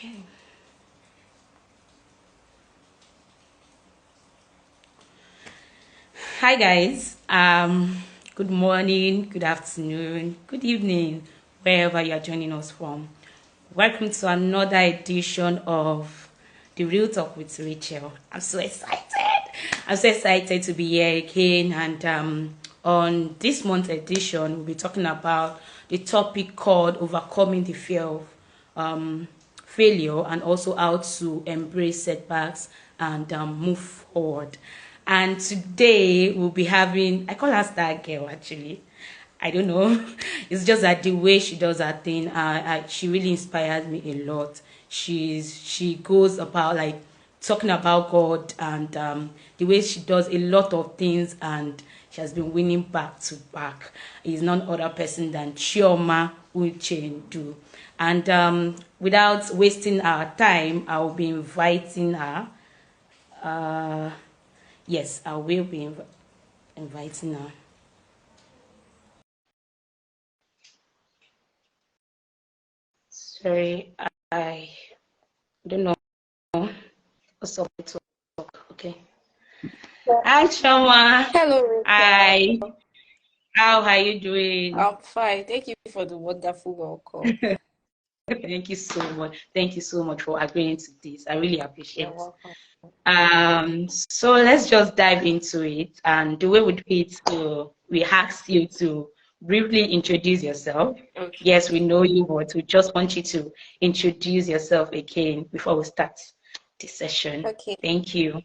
Okay. Hi guys. Good morning, good afternoon, good evening, wherever you are joining us from. Welcome to another edition of The Real Talk with Rachel. I'm so excited. I'm so excited to be here again. And on this month's edition, we'll be talking about the topic called overcoming the fear of failure, and also how to embrace setbacks and move forward. And today we'll be having, I call her Star Girl actually. I don't know. It's just that the way she does her thing, she really inspires me a lot. She goes about like talking about God, and the way she does a lot of things, and she has been winning back to back. Is none other person than Chioma Uchendu. And without wasting our time, I'll be inviting her. Uh, yes, I will be inviting her. Sorry, I don't know what's up with talk. Okay. Hi, Choma. Hello, Rachel. Hi. How are you doing? I'm fine. Thank you for the wonderful welcome. Thank you so much. Thank you so much for agreeing to this. I really You're appreciate. welcome. So let's just dive into it. And the way we do it, we ask you to briefly introduce yourself. Okay. Yes, we know you, but we just want you to introduce yourself again before we start the session. Okay. Thank you.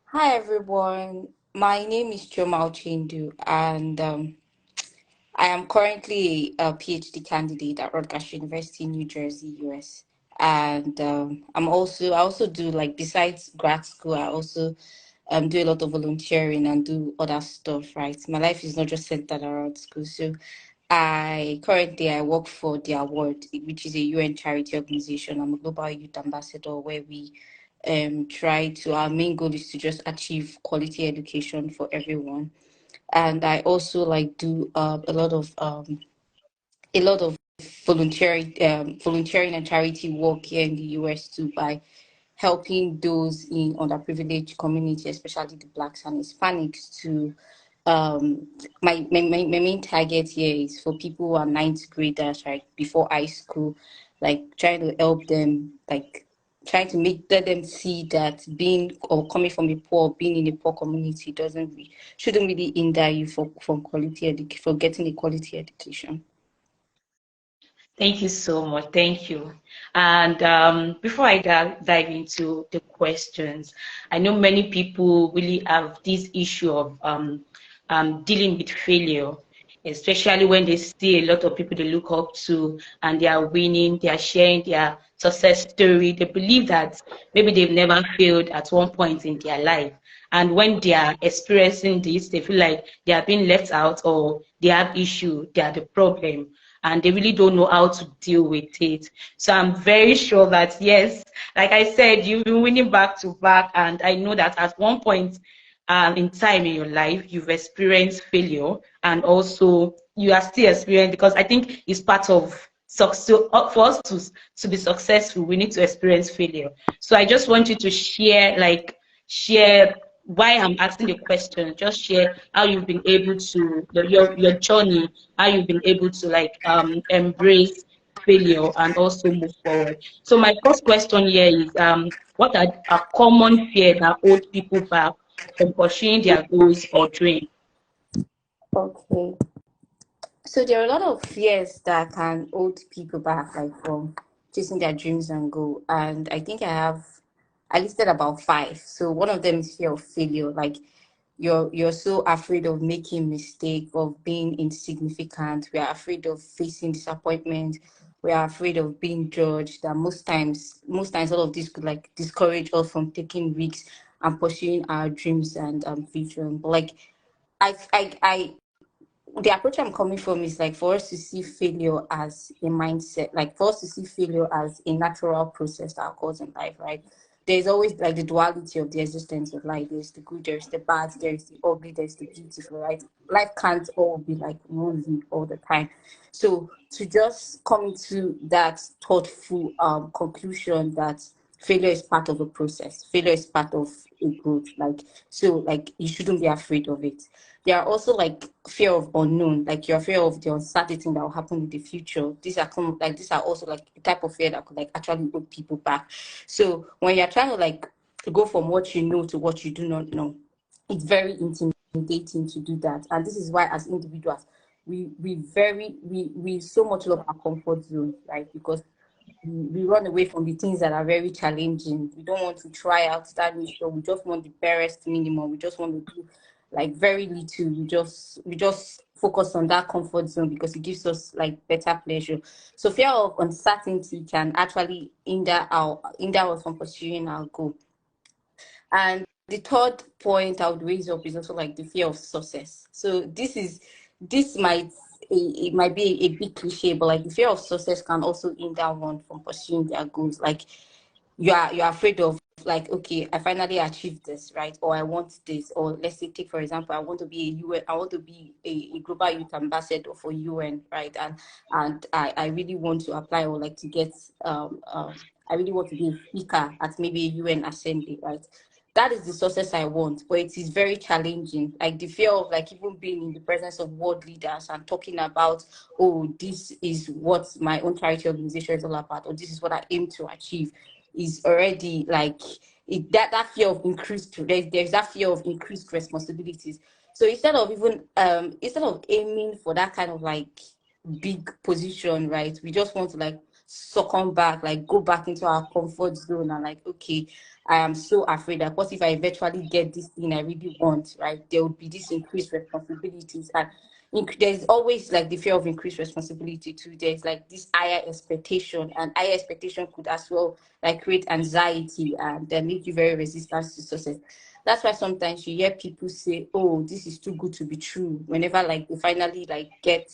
Hi, everyone. My name is Choma Chindu, and I am currently a PhD candidate at Rutgers University, New Jersey, US. And I also do like besides grad school, I also do a lot of volunteering and do other stuff. Right, my life is not just centered around school. So I work for the award, which is a UN charity organization. I'm a global youth ambassador where we try to our main goal is to just achieve quality education for everyone. And I also like do a lot of volunteering and charity work here in the US too by helping those in underprivileged community, especially the blacks and Hispanics, to my main target here is for people who are ninth graders, right, before high school, like trying to help them, like trying to let them see that being or coming from a poor, being in a poor community shouldn't really hinder you from for getting a quality education. Thank you so much. Thank you. And before I dive into the questions, I know many people really have this issue of dealing with failure, especially when they see a lot of people they look up to and they are winning, they are sharing their success story. They believe that maybe they've never failed at one point in their life. And when they are experiencing this, they feel like they are being left out, or they have issue, they are the problem, and they really don't know how to deal with it. So I'm very sure that, yes, like I said, you've been winning back to back, and I know that at one point in time in your life, you've experienced failure, and also you are still experiencing, because I think it's part of success. For us to be successful, we need to experience failure. So I just want you to share why I'm asking the question. Just share how you've been able to your journey, how you've been able to embrace failure and also move forward. So my first question here is what are a common fear that hold people back from pursuing their goals or dreams? Okay. So there are a lot of fears that can hold people back, like from chasing their dreams and goal. And I listed about five. So one of them is fear of failure. Like you're so afraid of making mistake, of being insignificant. We are afraid of facing disappointment. We are afraid of being judged. That most times, all of this could like discourage us from taking risks and pursuing our dreams and vision. But like I the approach I'm coming from is like for us to see failure as a mindset, like for us to see failure as a natural process that occurs in life, right? there's always like the duality of the existence of life. There's the good, there's the bad, there's the ugly, there's the beautiful, right? Life can't all be like rosy all the time. So to just come to that thoughtful conclusion that failure is part of a process, failure is part of a growth, like, so like you shouldn't be afraid of it. There are also like fear of unknown, like your fear of the uncertainty that will happen in the future. These are also like the type of fear that could like actually hold people back. So when you're trying to like go from what you know to what you do not know, it's very intimidating to do that. And this is why as individuals, we so much love our comfort zone, right? Because we run away from the things that are very challenging. We don't want to try out that new stuff. We just want the barest minimum. We just want to do like very little. We just focus on that comfort zone because it gives us like better pleasure. So fear of uncertainty can actually hinder us from pursuing our goal. And the third point I would raise up is also like the fear of success. So this might it might be a big cliche, but like the fear of success can also hinder one from pursuing their goals. Like you're afraid of like, okay, I finally achieved this, right? Or I want this, or let's say take for example, I want to be a UN, I want to be a global youth ambassador for UN, right? And I really want to apply or like to get I really want to be a speaker at maybe a UN assembly, right? That is the success I want, but it is very challenging. Like the fear of like even being in the presence of world leaders and talking about, oh, this is what my own charity organization is all about, or this is what I aim to achieve, is already like that fear of increased there's that fear of increased responsibilities. So instead of aiming for that kind of like big position, right, we just want to like succumb back, like go back into our comfort zone and like, okay, I am so afraid that what if I eventually get this thing I really want, right? There would be this increased responsibilities. And there's always like the fear of increased responsibility too. There's like this higher expectation, and higher expectation could as well like create anxiety and then make you very resistant to success. That's why sometimes you hear people say, oh, this is too good to be true, whenever like they finally like get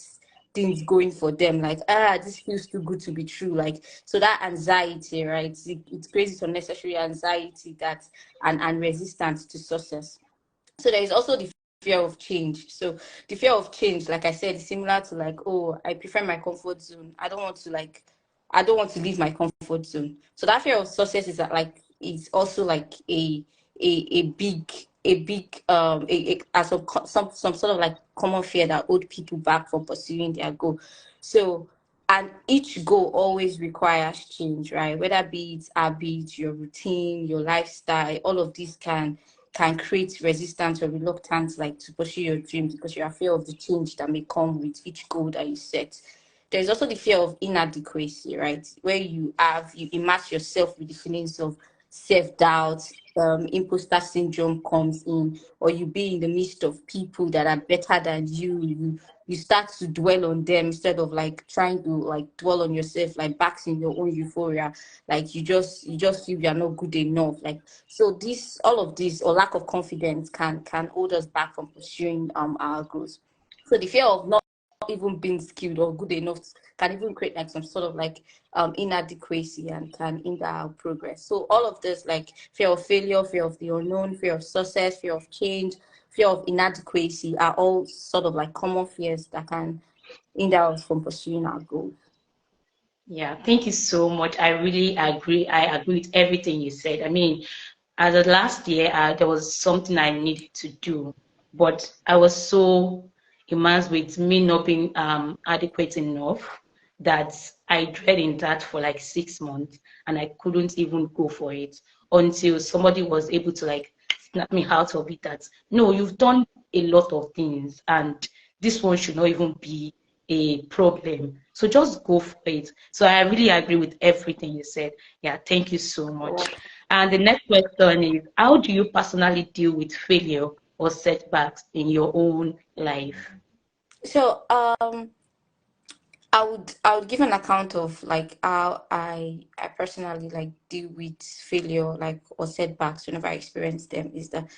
things going for them, like, this feels too good to be true. Like, so that anxiety, right, it creates unnecessary anxiety that and resistance to success. So there is also the fear of change. So the fear of change, like I said, is similar to like, oh, I prefer my comfort zone. I don't want to leave my comfort zone. So that fear of success is that like is also like a big as some sort of like common fear that hold people back from pursuing their goal. So and each goal always requires change, right? Whether be it habits, your routine, your lifestyle, all of these can create resistance or reluctance like to pursue your dreams because you're afraid of the change that may come with each goal that you set. There's also the fear of inadequacy, right? Where you immerse yourself with the feelings of self-doubt, imposter syndrome comes in, or you be in the midst of people that are better than you start to dwell on them instead of like trying to like dwell on yourself, like back in your own euphoria. Like you just feel you're not good enough. Like, so this all of this or lack of confidence can hold us back from pursuing our goals. So the fear of not even being skilled or good enough can even create like some sort of like inadequacy and can hinder our progress. So all of this, like fear of failure, fear of the unknown, fear of success, fear of change, fear of inadequacy, are all sort of like common fears that can hinder us from pursuing our goals. Yeah, thank you so much. I really agree. I agree with everything you said. I mean, as of last year, there was something I needed to do, but I was so immersed with me not being adequate enough that I dread in that for like 6 months, and I couldn't even go for it until somebody was able to like snap me out of it. That no, you've done a lot of things, and this one should not even be a problem. So just go for it. So I really agree with everything you said. Yeah, thank you so much. And the next question is, how do you personally deal with failure or setbacks in your own life? So I would give an account of like how I personally like deal with failure like or setbacks whenever I experience them. Is that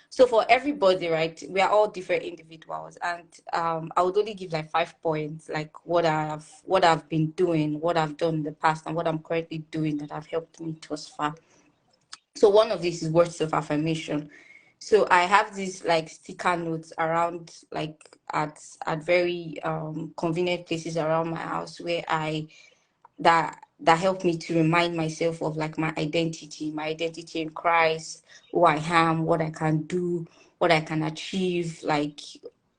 so for everybody, right? We are all different individuals, and I would only give like 5 points, like what I've been doing, what I've done in the past, and what I'm currently doing that have helped me thus far. So one of these is words of affirmation. So I have these like sticker notes around, like at very convenient places around my house, where I that help me to remind myself of like my identity in Christ, who I am, what I can do, what I can achieve. Like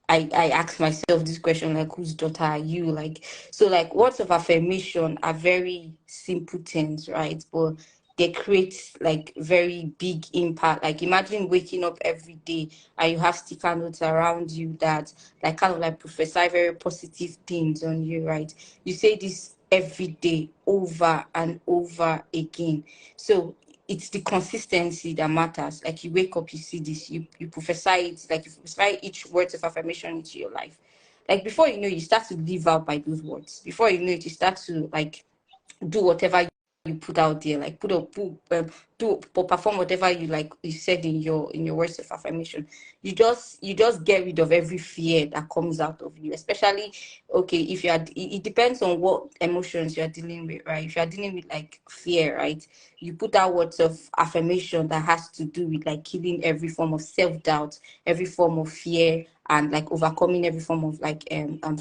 I ask myself this question, like, whose daughter are you? Like, so like words of affirmation are very simple things, right? But they create like very big impact. Like imagine waking up every day and you have sticker notes around you that like kind of like prophesy very positive things on you, right? You say this every day over and over again. So it's the consistency that matters. Like you wake up, you see this, you prophesy it, like you prophesy each words of affirmation into your life. Like before you know, you start to live out by those words. Before you know it, you start to like do whatever you put out there, like do or perform whatever you like you said in your words of affirmation. You just get rid of every fear that comes out of you, especially okay if you are it depends on what emotions you are dealing with, right? If you are dealing with like fear, right, you put out words of affirmation that has to do with like killing every form of self-doubt, every form of fear, and like overcoming every form of like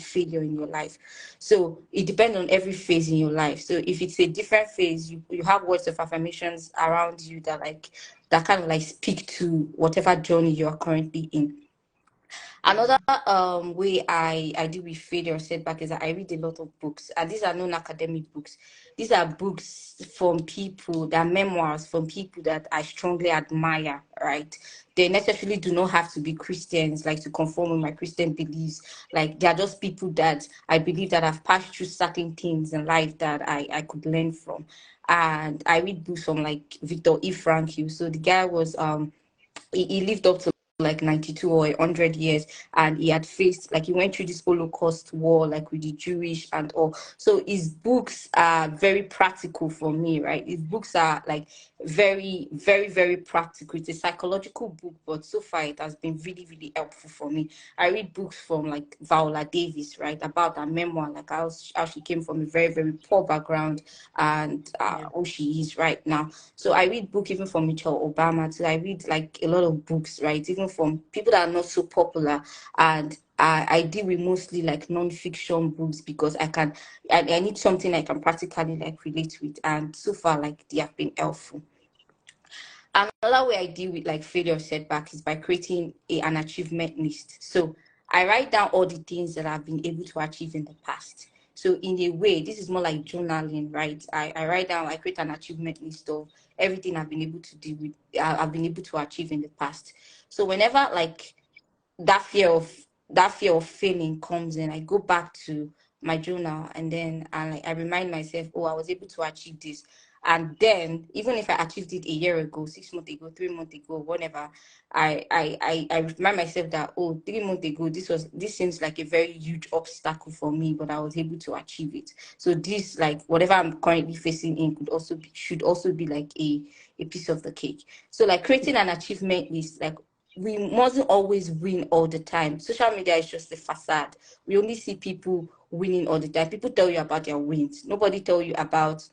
failure in your life. So it depends on every phase in your life. So if it's a different phase, you have words of affirmations around you that like that kind of like speak to whatever journey you are currently in. Another way I deal with failure or setback is that I read a lot of books, and these are non-academic books. These are books from people, that memoirs from people that I strongly admire, right? They necessarily do not have to be Christians, like to conform with my Christian beliefs. Like they are just people that I believe that have passed through certain things in life that I could learn from. And I read books from like Victor E. Frankl. So the guy was he lived up to like 92 or 100 years, and he had faced like he went through this Holocaust war like with the Jewish and all. So his books are very practical for me, right? His books are like very practical. It's a psychological book, but so far it has been really helpful for me. I read books from like Viola Davis, right, about her memoir, like how she came from a very poor background, and Yeah. who she is right now. So I read book even from Michelle Obama too. I read like a lot of books, right? Even from people that are not so popular. And I deal with mostly like non-fiction books because I need something I can practically like relate with. And so far, like they have been helpful. Another way I deal with like failure or setback is by creating an achievement list. So I write down all the things that I've been able to achieve in the past. So in a way, this is more like journaling, right? I write down, I create an achievement list of everything I've been able to do with, I've been able to achieve in the past. So whenever like that fear of that fear of failing comes in, I go back to my journal, and then I remind myself, oh, I was able to achieve this. And then even if I achieved it a year ago, 6 months ago, 3 months ago, whatever, I remind myself that, oh, 3 months ago this seems like a very huge obstacle for me, but I was able to achieve it. So this, like whatever I'm currently facing in, should also be like a piece of the cake. So like creating an achievement list, like we mustn't always win all the time. Social media is just a facade. We only see people winning all the time. People tell you about their wins. Nobody tell you about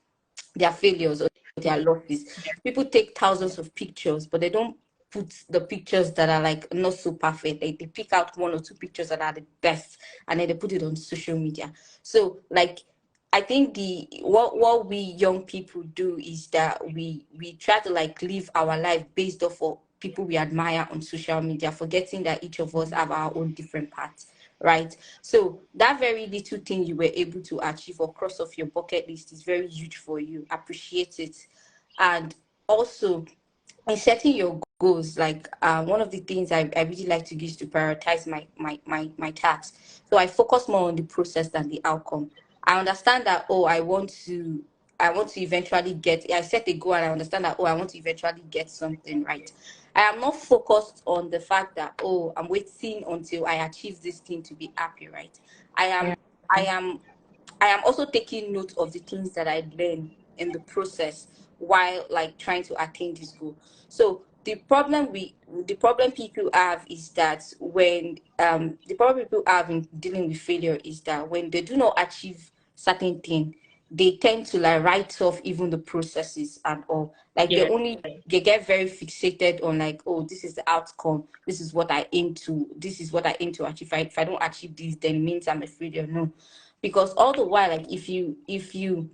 their failures or their losses. People take thousands of pictures, but they don't put the pictures that are like not so perfect. They pick out one or two pictures that are the best, and then they put it on social media. So like I think the what we young people do is that we try to like live our life based off of people we admire on social media, forgetting that each of us have our own different paths, right? So that very little thing you were able to achieve or cross off your bucket list is very huge for you. Appreciate it. And also in setting your goals, like one of the things I really like to do is to prioritize my tasks. So I focus more on the process than the outcome. I understand that, oh, I want to eventually get, I set a goal and I understand that, oh, I want to eventually get something, right. I am not focused on the fact that, oh, I'm waiting until I achieve this thing to be happy, right. i Yeah. am i am I am also taking note of the things that I learn in the process while like trying to attain this goal. So the problem people have is that when the problem people have in dealing with failure is that when they do not achieve certain thing, they tend to like write off even the processes and all. Like Yeah. they get very fixated on like, oh, this is the outcome, this is what I aim to, this is what I aim to achieve. If I don't achieve this, then it means I'm a failure. No, because all the while, like if you if you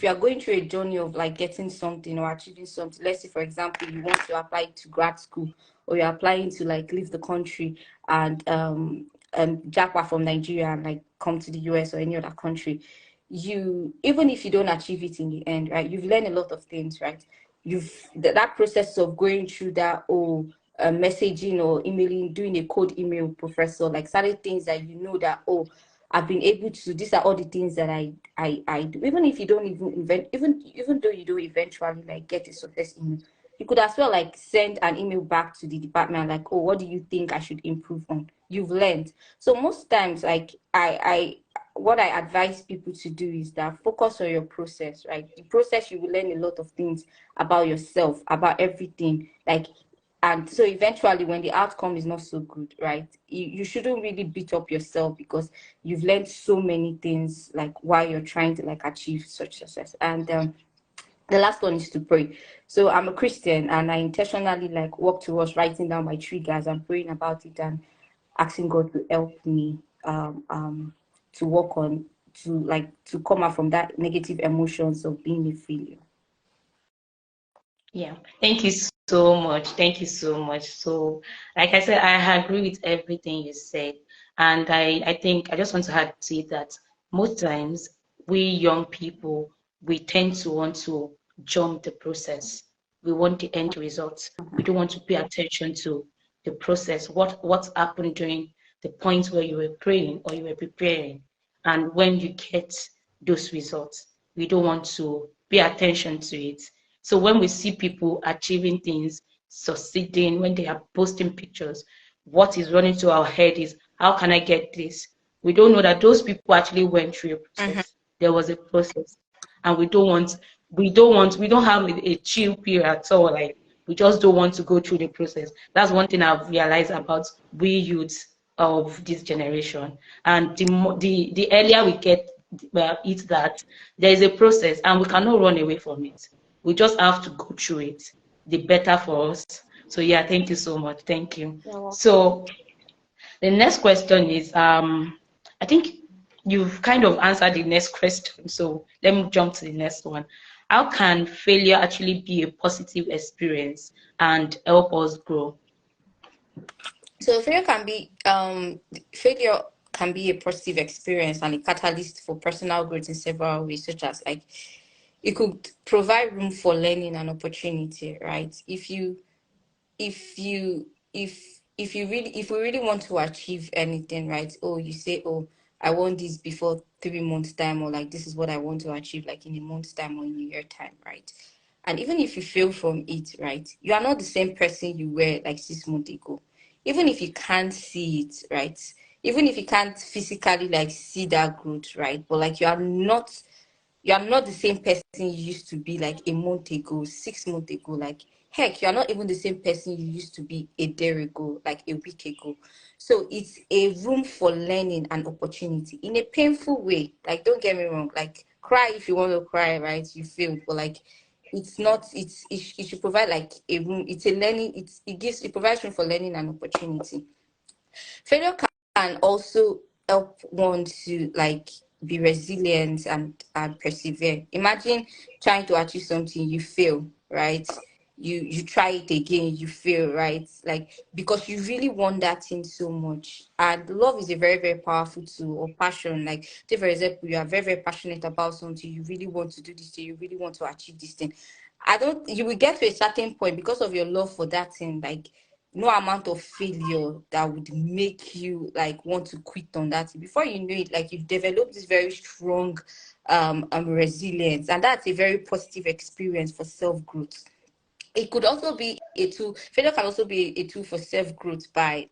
are going through a journey of like getting something or achieving something, let's say for example you want to apply to grad school, or you're applying to like leave the country and jackpot from Nigeria and like come to the US or any other country, you, even if you don't achieve it in the end, right, you've learned a lot of things, right? That process of going through that, messaging or emailing, doing a cold email professor, like certain things that you know that, oh, I've been able to, these are all the things that I do. Even if you don't even even though you don't eventually like get a success email, you could as well like send an email back to the department like, oh, what do you think I should improve on? You've learned. So most times, like I what I advise people to do is that focus on your process, right? The process, you will learn a lot of things about yourself, about everything. Like, and so eventually when the outcome is not so good, right, you shouldn't really beat up yourself because you've learned so many things like while you're trying to like achieve such success. And the last one is to pray. So I'm a Christian and I intentionally like work towards writing down my triggers and praying about it and asking God to help me to work on, to come out from that negative emotions of being a failure. Yeah, thank you so much. Thank you so much. So, like I said, I agree with everything you said. And I think I just want to add to it that most times we young people, we tend to want to jump the process. We want the end result. We don't want to pay attention to the process, what's happened during the point where you were praying or you were preparing. And when you get those results, we don't want to pay attention to it. So when we see people achieving things, succeeding, when they are posting pictures, what is running to our head is, how can I get this? We don't know that those people actually went through a Mm-hmm. process. There was a process, and we don't have a chill period at all. Like, we just don't want to go through the process. That's one thing I've realized about we youths of this generation. And the earlier we get it, that there is a process and we cannot run away from it. We just have to go through it. The better for us. So yeah, thank you so much. Thank you. You're welcome. So the next question is, I think you've kind of answered the next question. So let me jump to the next one. How can failure actually be a positive experience and help us grow? So failure can be a positive experience and a catalyst for personal growth in several ways, such as like it could provide room for learning and opportunity, right? If we really want to achieve anything, right? Oh, you say, oh, I want this before 3 months time, or like this is what I want to achieve like in a month's time or in a year time, right? And even if you fail from it, right, you are not the same person you were like 6 months ago. Even if you can't see it, right, even if you can't physically like see that growth, right, but like you are not the same person you used to be like a month ago, 6 months ago. Like, heck, you are not even the same person you used to be a day ago, like a week ago. So it's a room for learning and opportunity in a painful way. Like, don't get me wrong. Like, cry if you want to cry, right? You failed, but like, it's not. It should provide like a room. It's a learning. It provides room for learning and opportunity. Failure can also help one to like be resilient and persevere. Imagine trying to achieve something, you fail, right? You try it again, you fail, right? Like, because you really want that thing so much. And love is a very, very powerful tool, or passion. Like, take for example, you are very, very passionate about something, you really want to do this thing, you really want to achieve this thing. I don't You will get to a certain point because of your love for that thing, like no amount of failure that would make you like want to quit on that. Before you know it, like you've developed this very strong resilience, and that's a very positive experience for self-growth. It could also be a tool. Failure can also be a tool for self-growth by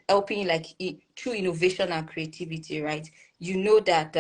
helping you like through innovation and creativity, right? You know that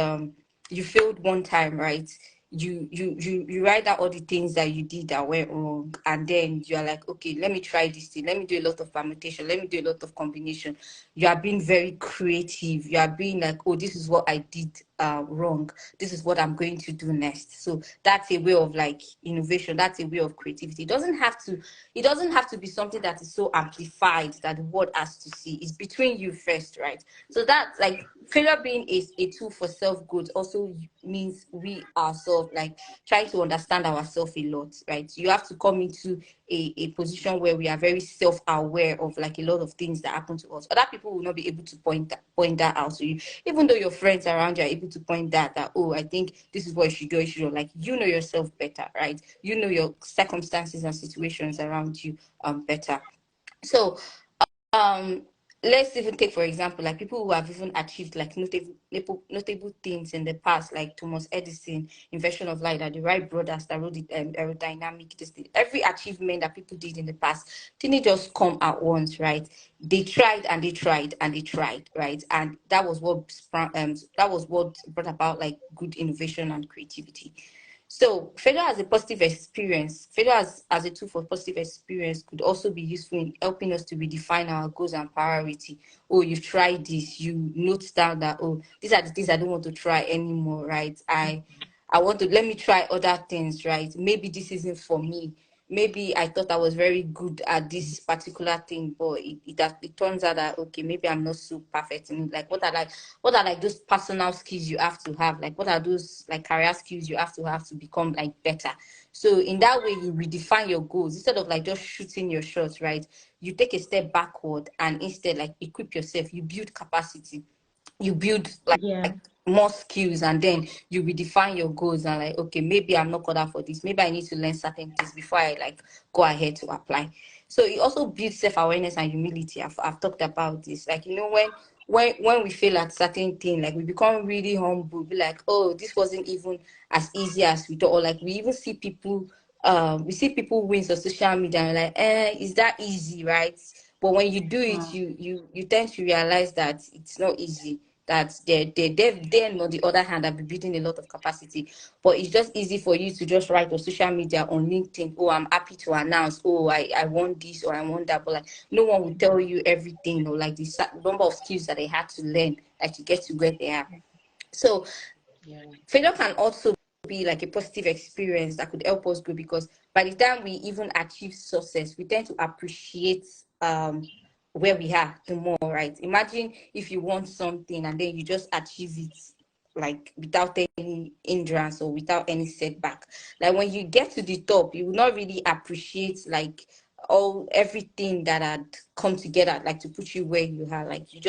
you failed one time, right? you write down all the things that you did that went wrong, and then you're like, okay, let me try this thing, let me do a lot of permutation, let me do a lot of combination. You are being very creative. You are being like, oh, this is what I did wrong, this is what I'm going to do next. So that's a way of like innovation, that's a way of creativity. It doesn't have to be something that is so amplified that the world has to see. It's between you first, right? So that's like failure being a tool for self-growth also means we ourselves like trying to understand ourselves a lot, right? You have to come into a position where we are very self-aware of like a lot of things that happen to us. Other people will not be able to point that out to you, even though your friends around you are able to point that, oh, I think this is what you should do, you should do. Like, you know yourself better, right? You know your circumstances and situations around you better. So um let's even take for example like people who have even achieved like notable things in the past, like Thomas Edison, invention of light, that the Wright brothers that wrote the aerodynamic, this thing. Every achievement that people did in the past didn't just come at once, right? They tried and they tried and they tried, right? And that was what that was what brought about like good innovation and creativity. So failure as a positive experience, failure as a tool for positive experience could also be useful in helping us to redefine our goals and priority. Oh, you've tried this, you note down that, oh, these are the things I don't want to try anymore, right? I want to, let me try other things, right? Maybe this isn't for me. Maybe I thought I was very good at this particular thing, but it turns out that okay, maybe I'm not so perfect in it. Like what are like those personal skills you have to have? Like what are those like career skills you have to become like better? So in that way, you redefine your goals instead of like just shooting your shots, right? You take a step backward and instead like equip yourself. You build capacity, you build like Yeah. more skills, and then you redefine your goals and like, okay, maybe I'm not cut out for this, maybe I need to learn certain things before I like go ahead to apply. So it also builds self-awareness and humility. I've talked about this, like, when we fail at certain thing, like we become really humble, be like, oh, this wasn't even as easy as we thought. Or like we even see people, we see people wins on social media and we're like, is that easy, right? But when you do it, Mm. you tend to realize that it's not easy. That they on the other hand have been building a lot of capacity. But it's just easy for you to just write on social media, on LinkedIn, oh, I'm happy to announce, oh, I want this or I want that. But like no one will tell you everything, or like the number of skills that they had to learn like to get to where they are. So Yeah. failure can also be like a positive experience that could help us grow, because by the time we even achieve success, we tend to appreciate where we are the more, right? Imagine if you want something and then you just achieve it like without any hindrance or without any setback. Like when you get to the top, you will not really appreciate like all everything that had come together like to put you where you are. Like you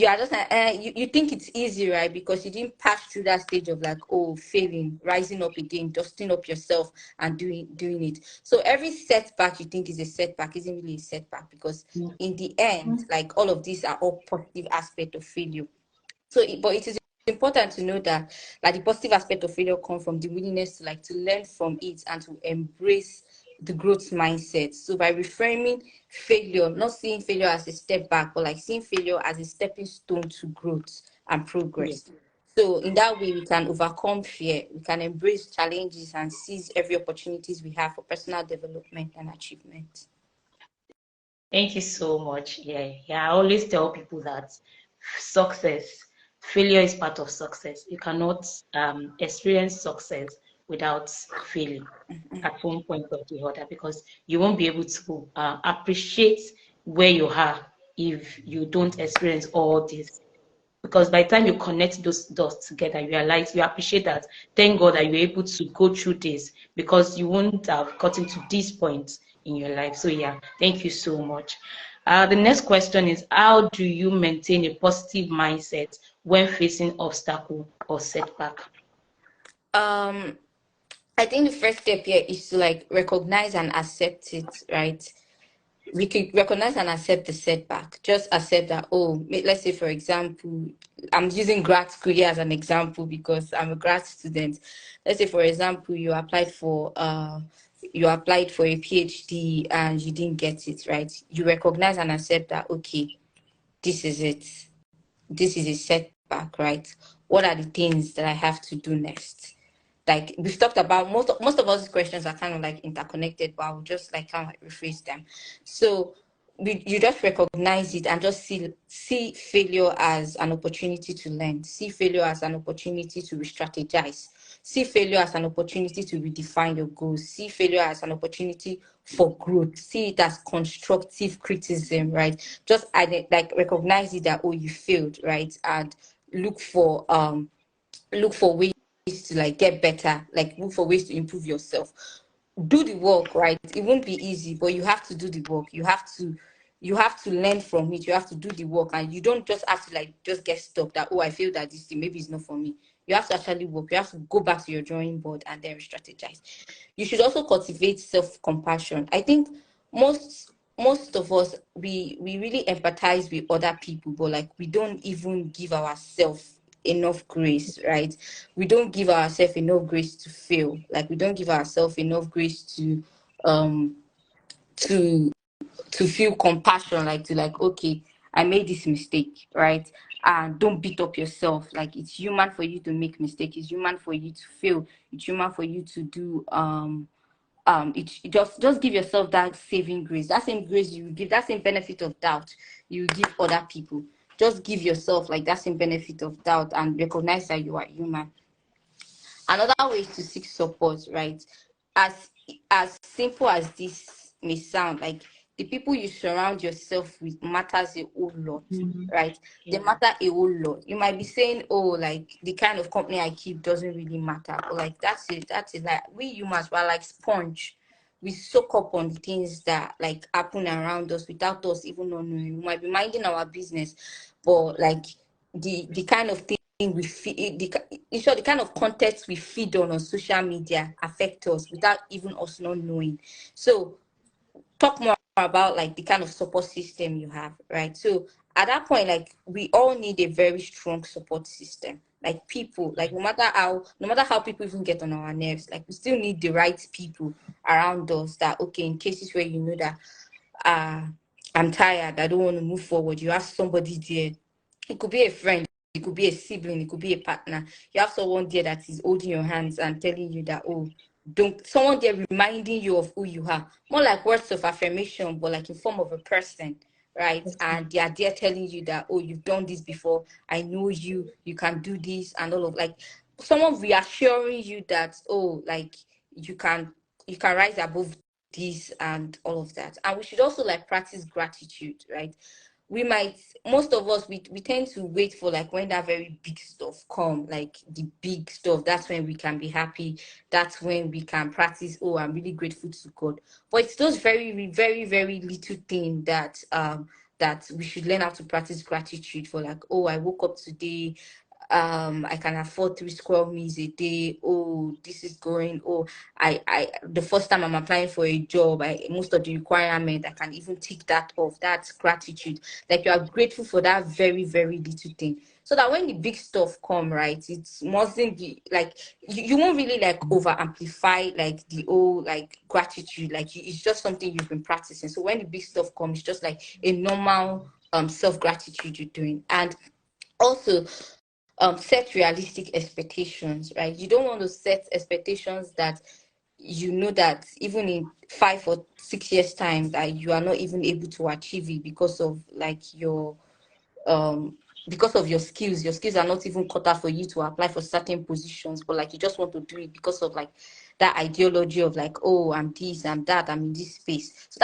are just like, you think it's easy, right? Because you didn't pass through that stage of like, oh, failing, rising up again, dusting up yourself and doing it. So every setback you think is a setback isn't really a setback, because Mm. in the end, like all of these are all positive aspect of failure. So but it is important to know that like the positive aspect of failure come from the willingness to like to learn from it and to embrace the growth mindset. So by reframing failure, not seeing failure as a step back, but like seeing failure as a stepping stone to growth and Yeah. progress. So in that way, we can overcome fear, we can embrace challenges and seize every opportunities we have for personal development and achievement. Thank you so much. Yeah, yeah. I always tell people that success, failure is part of success. You cannot experience success without failing at one point or the other, because you won't be able to appreciate where you are if you don't experience all this. Because by the time you connect those dots together, you realize, you appreciate that. Thank God that you're able to go through this, because you wouldn't have gotten to this point in your life. So yeah, thank you so much. The next question is, how do you maintain a positive mindset when facing obstacle or setback? Um, I think the first step here is to like recognize and accept it, right? We could recognize and accept the setback. Just accept that, oh, let's say, for example, I'm using grad school here as an example because I'm a grad student. Let's say, for example, you applied for a PhD and you didn't get it, right? You recognize and accept that, okay, this is it. This is a setback, right? What are the things that I have to do next? like we've talked about most of us questions are kind of like interconnected, but I'll just like kind of like rephrase them. So you just recognize it and just see failure as an opportunity to learn, see failure as an opportunity to re-strategize, see failure as an opportunity to redefine your goals, see failure as an opportunity for growth, see it as constructive criticism, right? Just like recognize it that, oh, you failed, right? And look for ways to like get better, like look for ways to improve yourself. Do the work, right? It won't be easy, but you have to do the work. You have to learn from it. You have to do the work, and you don't just have to like just get stuck that, oh, I feel that this thing maybe it's not for me. You have to actually work. You have to go back to your drawing board and then strategize. You should also cultivate self-compassion. I think most of us, we really empathize with other people, but like we don't even give ourselves enough grace, right? We don't give ourselves enough grace to fail. Like we don't give ourselves enough grace um to to feel compassion, like to like, okay, I made this mistake, right? And don't beat up yourself. Like it's human for you to make mistakes. It's human for you to fail. It's human for you to do just give yourself that saving grace, that same grace you give, that same benefit of doubt you give other people. Just give yourself like that same benefit of doubt and recognize that you are human. Another way is to seek support, right? As as simple as this may sound, like the people you surround yourself with matters a whole lot, Mm-hmm. right? They matter a whole lot. You might be saying, oh, like the kind of company I keep doesn't really matter, but like that's it. Like we humans, we're like sponge. We soak up on the things that like happen around us without us even knowing. We might be minding our business, but like the kind of thing we feed, in short, the kind of content we feed on social media affect us without even us not knowing. So talk more about like the kind of support system you have, right? So at that point, like we all need a very strong support system. Like people, like no matter how people even get on our nerves, like we still need the right people around us that, okay, in cases where you know that uh I'm tired, I don't want to move forward, you have somebody there. It could be a friend, it could be a sibling, it could be a partner. You have someone there that is holding your hands and telling you that, oh, don't, someone there reminding you of who you are. More like words of affirmation, but like in form of a person, right? And they are there telling you that, oh, you've done this before. I know you can do this, and all of like someone reassuring you that, oh, like you can rise above this and all of that. And we should also like practice gratitude, right? We might Most of us, we tend to wait for like when that very big stuff come, like the big stuff, that's when we can be happy, that's when we can practice, oh, I'm really grateful to God. But it's those very very very little things that we should learn how to practice gratitude for. Like, oh, I woke up today, I can afford 3 square meals a day. Oh, this is going. Oh, I the first time I'm applying for a job, I most of the requirement I can even tick that off. That's gratitude. Like you are grateful for that very very little thing, so that when the big stuff come, right, it mustn't be like you won't really like over amplify like the old like gratitude. Like it's just something you've been practicing. So when the big stuff comes, it's just like a normal self gratitude you're doing. And also set realistic expectations, right? You don't want to set expectations that you know that even in 5 or 6 years time that you are not even able to achieve it because of like um your skills. Your skills are not even cut out for you to apply for certain positions, but like you just want to do it because of like that ideology of like, oh, I'm this, I'm that, I'm in this space. So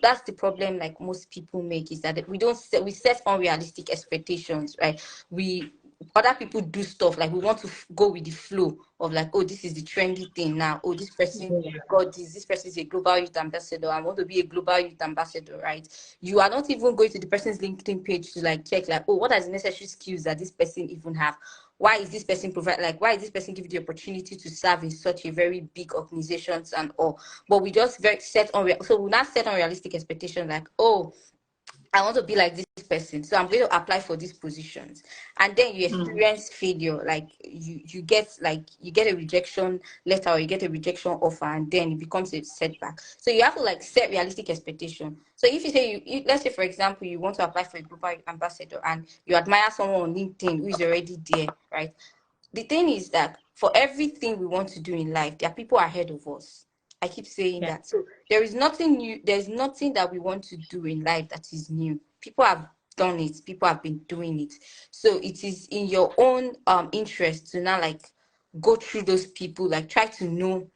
that's the problem like most people make, is that we set unrealistic expectations, right? We Other people do stuff like we want to go with the flow of like, oh, this is the trendy thing now. Oh, this person got this person is a global youth ambassador, I want to be a global youth ambassador, right? You are not even going to the person's LinkedIn page to like check like, oh, what are the necessary skills that this person even have? Why is this person given the opportunity to serve in such a very big organizations and all? But we just very so we not set unrealistic expectations like, oh, I want to be like this person, so I'm going to apply for these positions, and then you Mm. experience failure. Like you get a rejection letter or you get a rejection offer, and then it becomes a setback. So you have to like set realistic expectation. So if you say let's say for example you want to apply for a global ambassador and you admire someone on LinkedIn who is already there, right? the thing is that for everything we want to do in life, there are people ahead of us. I keep saying Yeah. that. So there is nothing new. There's nothing that we want to do in life that is new. People have done it. People have been doing it. So it is in your own interest to now like go through those people, like try to know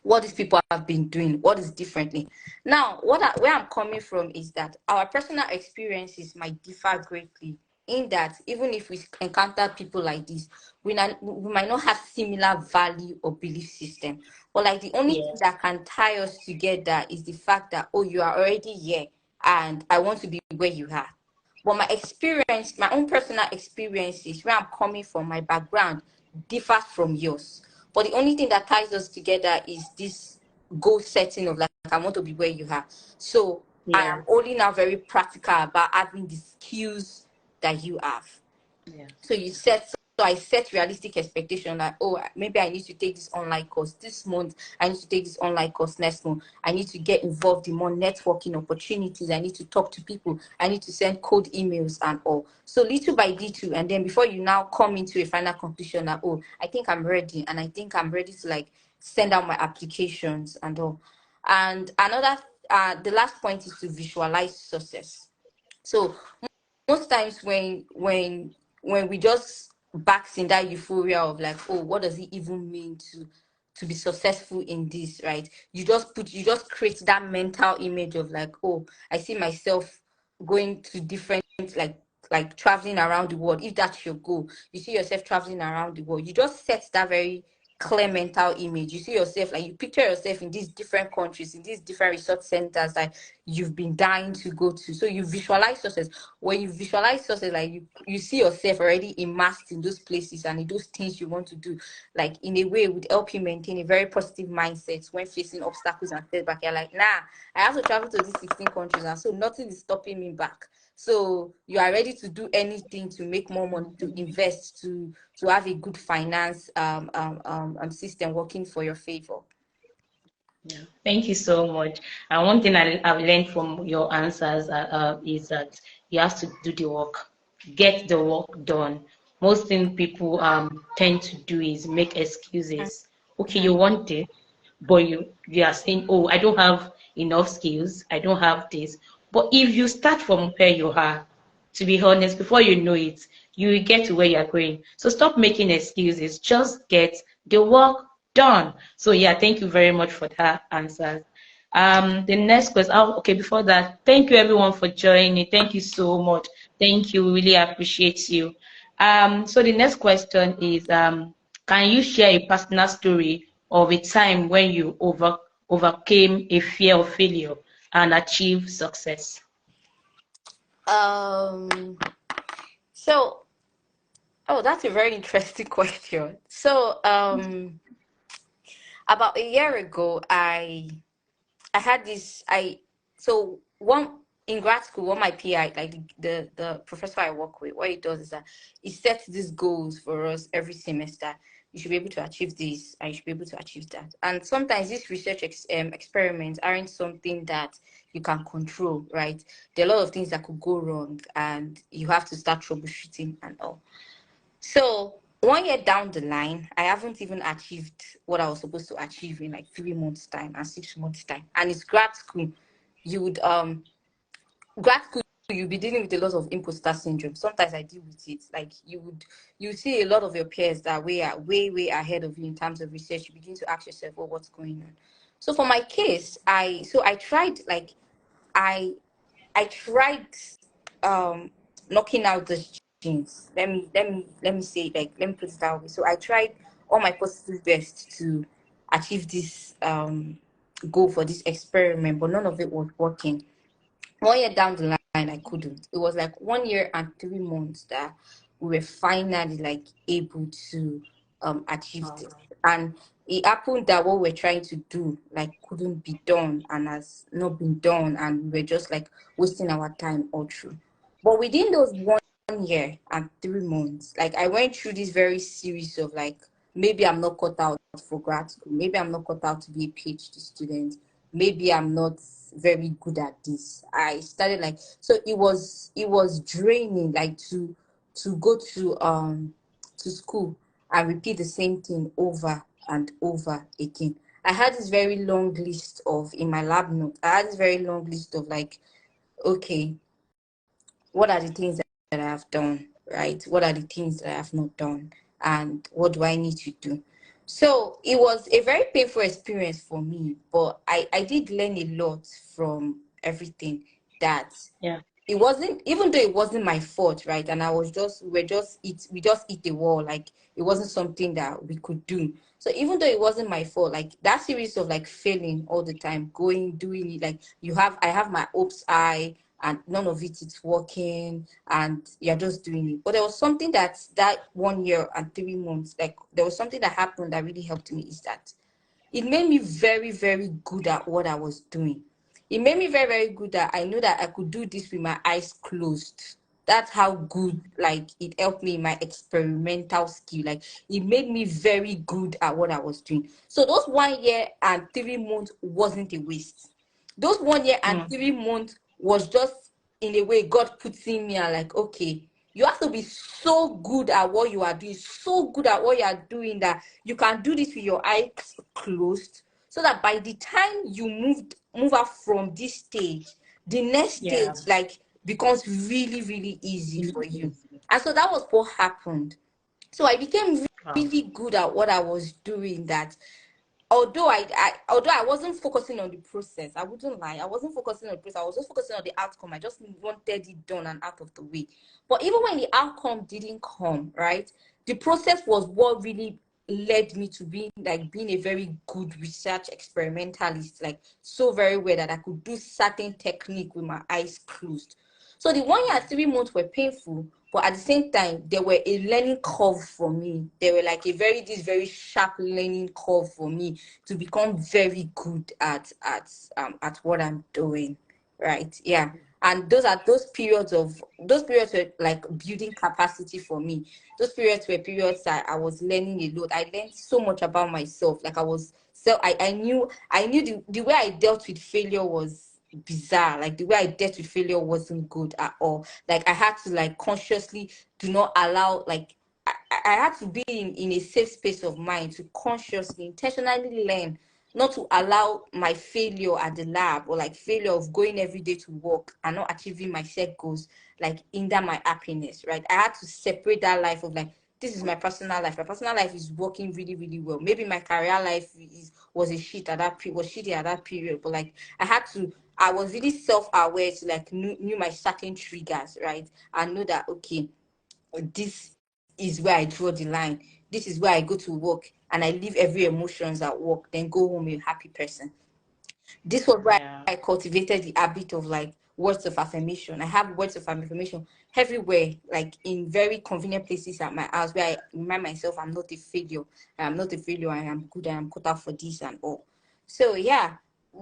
what these people have been doing, what is differently. Now, where I'm coming from is that our personal experiences might differ greatly. In that, even if we encounter people like this, we might not have similar value or belief system. But like the only thing Yes. that can tie us together is the fact that, oh, you are already here, and I want to be where you are. But my experience, my own personal experiences, where I'm coming from, my background differs from yours. But the only thing that ties us together is this goal setting of like, I want to be where you are. So I am Yes. only now very practical about having the skills that you have. So Yes. you set, so I set realistic expectation like, oh, maybe I need to take this online course this month. I need to take this online course next month. I need to get involved in more networking opportunities. I need to talk to people. I need to send cold emails and all. So little by little, and then before you now come into a final conclusion that, oh, I think I'm ready, and I think I'm ready to like send out my applications and all. And another, the last point is to visualize success. So most times when we just bask in that euphoria of like, oh, what does it even mean to be successful in this, right? You just create that mental image of like, oh, I see myself going to different, like traveling around the world. If that's your goal, you see yourself traveling around the world, you just set that very clear mental image. You see yourself, like you picture yourself in these different countries, in these different resort centers that you've been dying to go to. So you visualize success. When you visualize success, like you see yourself already immersed in those places and in those things you want to do, like in a way would help you maintain a very positive mindset when facing obstacles and setbacks. You're like, nah, I have to travel to these 16 countries, and so nothing is stopping me back. So you are ready to do anything to make more money, to invest, to have a good finance system working for your favor. Yeah. Thank you so much. And one thing I've learned from your answers is that you have to do the work, get the work done. Most things people tend to do is make excuses. Okay, you Mhm. want it, but you are saying, oh, I don't have enough skills, I don't have this. But if you start from where you are, to be honest, before you know it, you will get to where you're going. So stop making excuses. Just get the work done. So yeah, thank you very much for that answer. The next question. Oh, okay, before that, thank you everyone for joining. Thank you so much. Thank you. Really appreciate you. So the next question is, can you share a personal story of a time when you overcame a fear of failure and achieved success? Um. So, oh, that's a very interesting question. So, about a year ago, I had this. So one in grad school, what my PI, like the professor I work with, what he does is that he sets these goals for us every semester. You should be able to achieve this, and you should be able to achieve that. And sometimes these research experiments aren't something that you can control, right? There are a lot of things that could go wrong, and you have to start troubleshooting and all. So 1 year down the line, I haven't even achieved what I was supposed to achieve in like 3 months time and 6 months time. And it's grad school. You would grad school you'll be dealing with a lot of imposter syndrome. Sometimes I deal with it. Like you see a lot of your peers that way ahead of you in terms of research. You begin to ask yourself, well, what's going on? So for my case, I tried like I I tried um knocking out the genes. Let me say, like, let me put it that way. So I tried all my possible best to achieve this goal for this experiment, but none of it was working. 1 year down the line, I couldn't. It was like 1 year and 3 months that we were finally like able to achieve this. And it happened that what we're trying to do like couldn't be done and has not been done, and we were just like wasting our time all through. But within those 1 year and 3 months, like I went through this very series of like, maybe I'm not cut out for grad school, maybe I'm not cut out to be a PhD student, maybe I'm not very good at this. I started like, so it was draining like to go to school. and repeat the same thing over and over again. I had this very long list of, in my lab note, I had this very long list of like, okay, what are the things that I have done, right? What are the things that I have not done? And what do I need to do? So it was a very painful experience for me, but I did learn a lot from everything. That Yeah. it wasn't, even though it wasn't my fault, right? And I was just, we just hit the wall. Like, it wasn't something that we could do. So even though it wasn't my fault, like that series of like failing all the time, going, doing it, like I have my hopes high, and none of it is working, and you're just doing it. But there was something that 1 year and 3 months, like there was something that happened that really helped me, is that it made me very, very good at what I was doing. It made me very, very good that I knew that I could do this with my eyes closed. That's how good, like, it helped me in my experimental skill. Like, it made me very good at what I was doing. So those 1 year and 3 months wasn't a waste. Those 1 year and Mm. 3 months was just, in a way, God putting me on, like, okay, you have to be so good at what you are doing, so good at what you are doing, that you can do this with your eyes closed, so that by the time you move out from this stage, the next Yeah. stage, like, becomes really, really easy for you. And so that was what happened. So I became Wow. really good at what I was doing. That although I wasn't focusing on the process, I wouldn't lie, I wasn't focusing on the process, I was just focusing on the outcome. I just wanted it done and out of the way. But even when the outcome didn't come, right, the process was what really led me to being a very good research experimentalist, like, so very well that I could do certain technique with my eyes closed. So the 1 year and 3 months were painful, but at the same time, they were a learning curve for me. They were like this very sharp learning curve for me to become very good at what I'm doing. Right? Yeah. And those periods were like building capacity for me. Those periods were periods that I was learning a lot. I learned so much about myself. Like, I knew the way I dealt with failure was bizarre. Like, the way I dealt with failure wasn't good at all. Like, I had to, like, consciously do not allow, like, I had to be in a safe space of mind to consciously, intentionally learn not to allow my failure at the lab, or like failure of going every day to work and not achieving my set goals, like, hinder my happiness, right? I had to separate that life of, like, this is my personal life. My personal life is working really, really well. Maybe my career life was a shit at that was shitty at that period, but like, I was really self-aware to, like, knew my certain triggers, right? And know that, okay, this is where I draw the line. This is where I go to work and I leave every emotions at work, then go home a happy person. This was where Yeah. I cultivated the habit of, like, words of affirmation. I have words of affirmation everywhere, like in very convenient places at my house, where I remind myself I'm not a failure. I am not a failure. I am good. I am cut out for this and all. So yeah,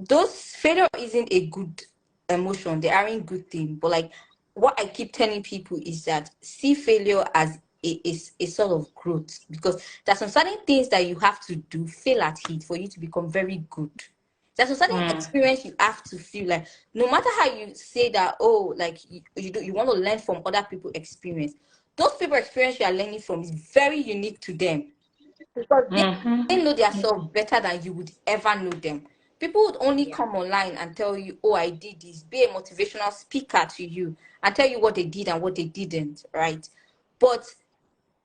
those failure isn't a good emotion. They aren't good thing. But like, what I keep telling people is that see failure as a sort of growth, because there's some certain things that you have to do, fail at it, for you to become very good. There's a certain Mm. experience you have to feel, like, no matter how you say that, oh, like, you want to learn from other people's experience. Those people experience you are learning from is very unique to them, because they Mm-hmm. know themselves better than you would ever know them. People would only Yeah. come online and tell you, oh, I did this, be a motivational speaker to you, and tell you what they did and what they didn't, right? But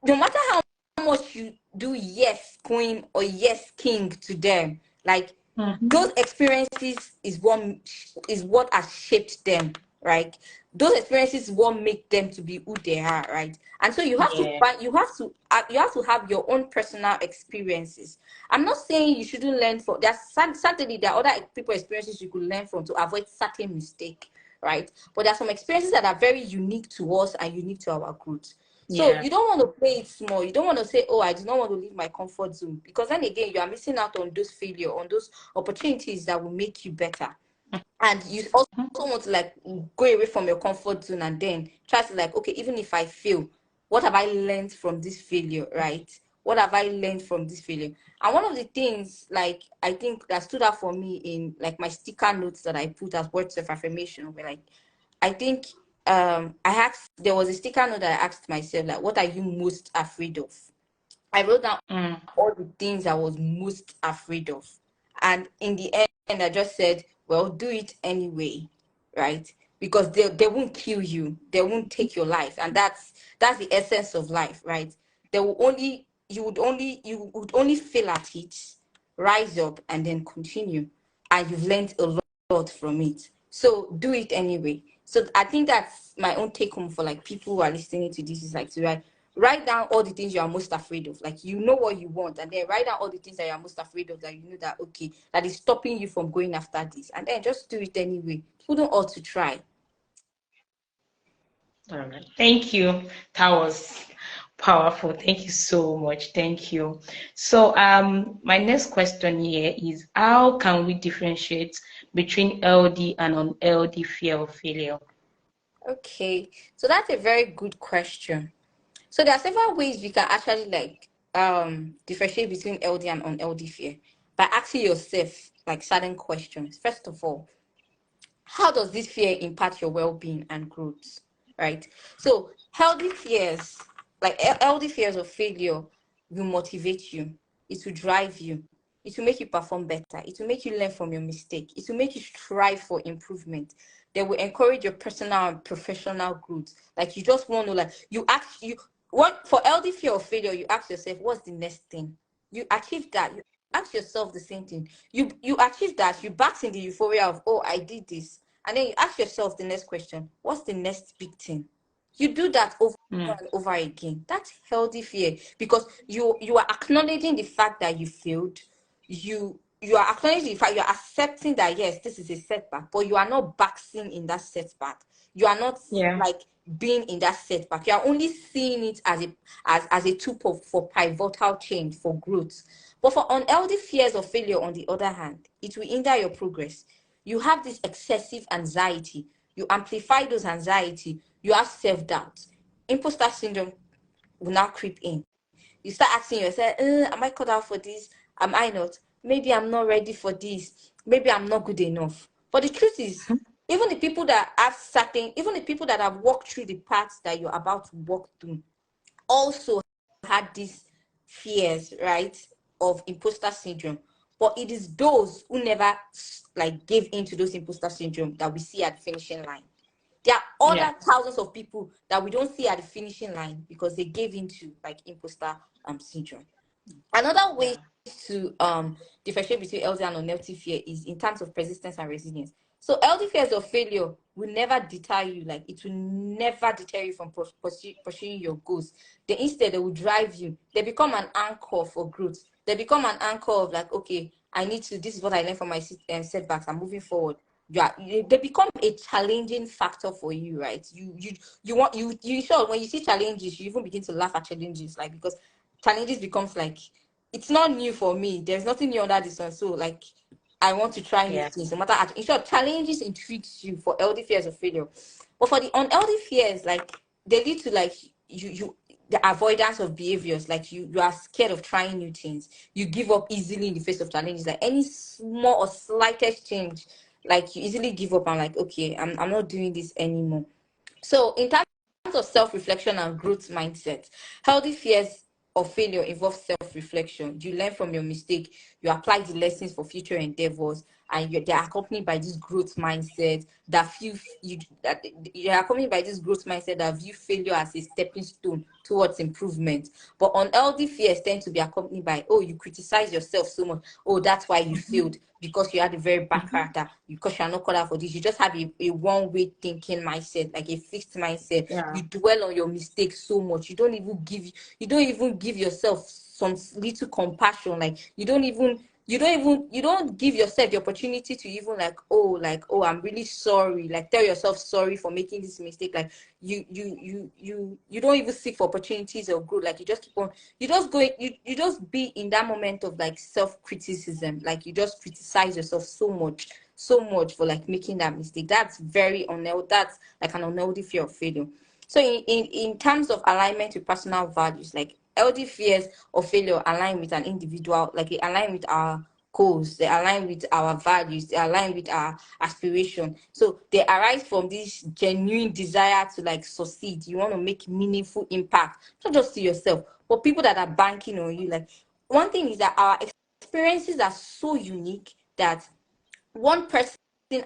no matter how much you do yes queen or yes king to them, like, Mm-hmm. those experiences is what has shaped them, right? Those experiences is what make them to be who they are, right? And so you have to Yeah. find, you have to have your own personal experiences. I'm not saying you shouldn't learn from, certainly there are other people experiences you could learn from to avoid certain mistake, right? But there are some experiences that are very unique to us and unique to our growth. So Yeah. you don't want to play it small. You don't want to say, oh, I do not want to leave my comfort zone. Because then again, you are missing out on those failure, on those opportunities that will make you better. And you also want to, like, go away from your comfort zone and then try to, like, okay, even if I fail, what have I learned from this failure, right? What have I learned from this failure? And one of the things, like, I think that stood out for me in, like, my sticker notes that I put as words of affirmation were, like, I think I asked, there was a sticker note that I asked myself, like, what are you most afraid of? I wrote down Mm. all the things I was most afraid of. And in the end, I just said, well, do it anyway, right? Because they won't kill you, they won't take your life. And that's the essence of life, right? They will only you would only fail at it, rise up, and then continue. And you've learned a lot from it. So do it anyway. So I think that's my own take home for like people who are listening to this, is like to write down all the things you are most afraid of. Like, you know what you want, and then write down all the things that you are most afraid of, that you know that, okay, that is stopping you from going after this, and then just do it anyway. You don't ought to try. All right. Thank you. That was powerful. Thank you so much. Thank you. So, my next question here is, how can we differentiate between LD and non-LD fear of failure? Okay, so that's a very good question. So there are several ways we can actually like differentiate between LD and un-LD fear, by asking yourself like certain questions. First of all, how does this fear impact your well-being and growth, right? So healthy fears, like healthy fears of failure, will motivate you, it will drive you, it will make you perform better, it will make you learn from your mistake, it will make you strive for improvement. They will encourage your personal and professional growth. Like, you just want to, like, you ask you what for healthy fear of failure, you ask yourself, what's the next thing? You achieve that, you ask yourself the same thing. You achieve that, you bask in the euphoria of, oh, I did this, and then you ask yourself the next question, what's the next big thing? You do that over Mm. and over again. That's healthy fear, because you are acknowledging the fact that you failed. You are acknowledging the fact, you are accepting that, yes, this is a setback, but you are not basking in that setback. You are not Yeah. like being in that setback. You are only seeing it as a tool for pivotal change, for growth. But for unhealthy fears of failure, on the other hand, it will hinder your progress. You have this excessive anxiety. You amplify those anxiety. You have self-doubt. Imposter syndrome will now creep in. You start asking yourself, am I cut out for this? Am I not? Maybe I'm not ready for this. Maybe I'm not good enough. But the truth is, even the people that have walked through the paths that you're about to walk through, also had these fears, right, of imposter syndrome. But it is those who never like gave into those imposter syndrome that we see at the finishing line. There are Yeah. other thousands of people that we don't see at the finishing line because they gave into like imposter syndrome. Another way Yeah. to differentiate between LD and unhealthy fear is in terms of persistence and resilience. So LD fears of failure will never deter you, like it will never deter you from pursuing your goals. They instead, they will drive you. They become an anchor for growth. They become an anchor of like, okay, I need to, this is what I learned from my setbacks, I'm moving forward. They become a challenging factor for you, right? You want you sure when you see challenges, you even begin to laugh at challenges, like, because challenges becomes like, it's not new for me. There's nothing new under the sun. So like, I want to try new Yeah. things. No matter, in short, challenges intrigues you for healthy fears of failure. But for the unhealthy fears, like, they lead to like you the avoidance of behaviors. Like, you are scared of trying new things. You give up easily in the face of challenges. Like any small or slightest change, like you easily give up and like, okay, I'm not doing this anymore. So, in terms of self reflection and growth mindset, healthy fears of failure involve self reflection. You learn from your mistake, you apply the lessons for future endeavors, and they're accompanied by this growth mindset that you're accompanied by this growth mindset that view failure as a stepping stone towards improvement. But unhealthy fears tend to be accompanied by, oh, you criticize yourself so much. Oh, that's why you Mhm. failed, because you had a very bad Mhm. character, because you're not cut out for this. You just have a one-way thinking mindset, like a fixed mindset. Yeah. You dwell on your mistakes so much. You don't even give yourself some little compassion. Like, you don't give yourself the opportunity to even like, oh, I'm really sorry. Like, tell yourself sorry for making this mistake. Like, you don't even seek for opportunities of growth. Like, you just keep on, you just be in that moment of like self-criticism. Like, you just criticize yourself so much for like making that mistake. That's very unhealthy. That's like an unhealthy fear of failure. So in terms of alignment with personal values, like healthy fears of failure align with an individual, like they align with our goals, they align with our values, they align with our aspiration. So they arise from this genuine desire to like succeed. You want to make meaningful impact, not just to yourself, but people that are banking on you. Like, one thing is that our experiences are so unique that one person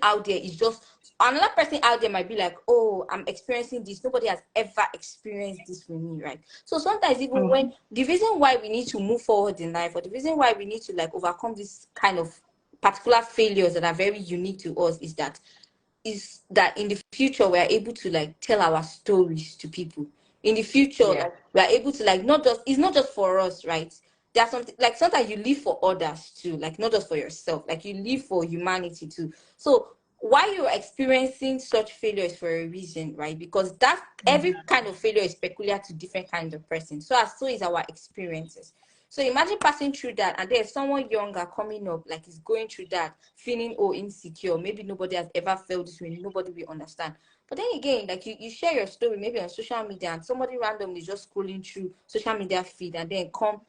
out there is just, another person out there might be like, oh, I'm experiencing this, nobody has ever experienced this with me, right? So sometimes, even when the reason why we need to move forward in life, or the reason why we need to like overcome this kind of particular failures that are very unique to us, is that in the future we are able to like tell our stories to people. In the future, Yeah. like, we are able to like, not just, it's not just for us, right? There's something like, sometimes you live for others too, like not just for yourself, like you live for humanity too. So why you're experiencing such failures for a reason, right? Because that every kind of failure is peculiar to different kinds of person. So is our experiences. So imagine passing through that, and there's someone younger coming up, like is going through that, feeling insecure. Maybe nobody has ever felt this way, nobody will understand. But then again, like you share your story maybe on social media, and somebody randomly just scrolling through social media feed, and then comes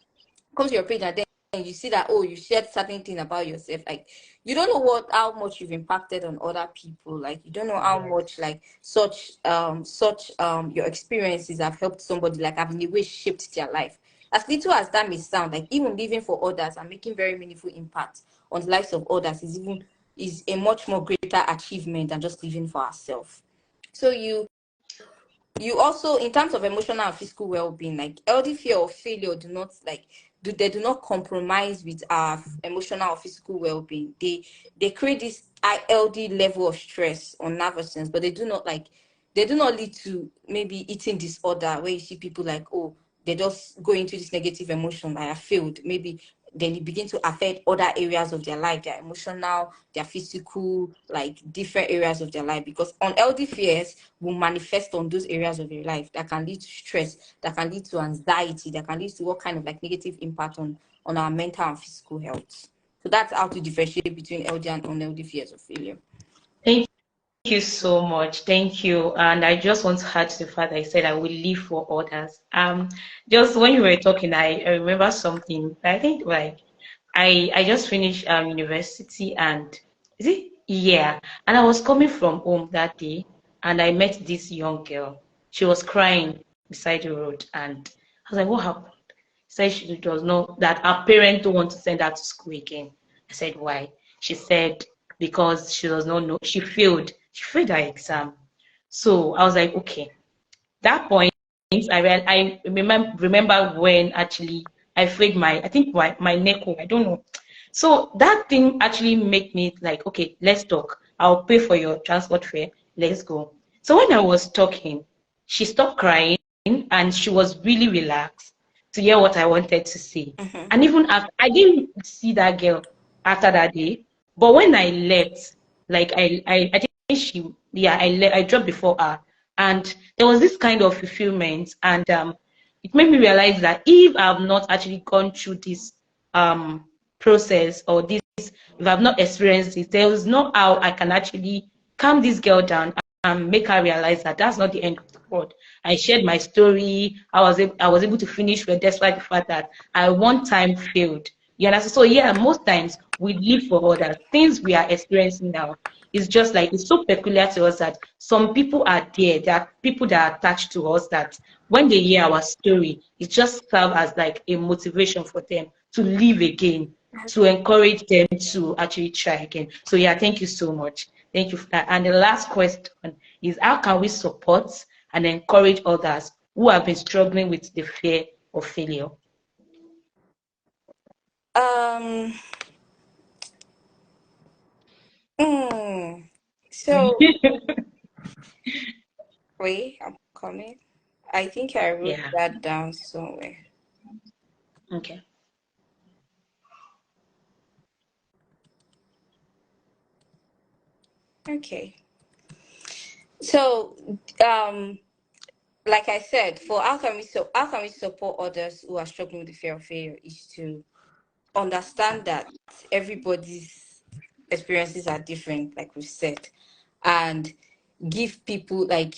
to your page, and then you see that, oh, you shared certain thing about yourself. Like, you don't know how much you've impacted on other people. Like, you don't know how Yes. much like such your experiences have helped somebody, like have in a way shaped their life. As little as that may sound, like even living for others and making very meaningful impact on the lives of others is a much more greater achievement than just living for ourselves. So you also, in terms of emotional and physical well-being, like healthy fear of failure do not compromise with our emotional or physical well-being. They create this high healthy level of stress or nervousness, but they do not lead to maybe eating disorder, where you see people like, oh, they just go into this negative emotion, like I failed. Maybe then it begin to affect other areas of their life, their emotional, their physical, like different areas of their life. Because unhealthy fears will manifest on those areas of your life that can lead to stress, that can lead to anxiety, that can lead to what kind of like negative impact on our mental and physical health. So that's how to differentiate between healthy and unhealthy fears of failure. Thank you so much. Thank you. And I just want to add to the fact that I said I will live for others. Just when you were talking, I remember something. I think like I just finished university, and is it, yeah, and I was coming from home that day, and I met this young girl. She was crying beside the road, and I was like, what happened? Said she does not, that her parents don't want to send her to school again. I said, why? She said because she does not know, she failed her exam. So I was like, okay. That point, I remember when actually I failed I think my NECO, I don't know. So that thing actually made me like, okay, let's talk. I'll pay for your transport fare. Let's go. So when I was talking, she stopped crying, and she was really relaxed to hear what I wanted to say. Mm-hmm. And even after, I didn't see that girl after that day, but when I left, like I think I dropped before her, and there was this kind of fulfillment, and it made me realize that if I've not actually gone through this um process, or this, if I've not experienced it, there is no how I can actually calm this girl down and make her realize that that's not the end of the world. I shared my story. I was able to finish well, despite the fact that I one time failed. You understand? So yeah, most times we live for others. Things we are experiencing now is just like, it's so peculiar to us that some people are there. There are people that are attached to us that when they hear our story, it just serves as like a motivation for them to live again, to encourage them to actually try again. So yeah, thank you so much. Thank you for that. And the last question is, how can we support and encourage others who have been struggling with the fear of failure? Um. So wait, I'm coming. I think I wrote Yeah. that down somewhere. Okay. Okay. So, like I said, for how can we support others who are struggling with the fear of failure is to understand that everybody's experiences are different, like we said, and give people like,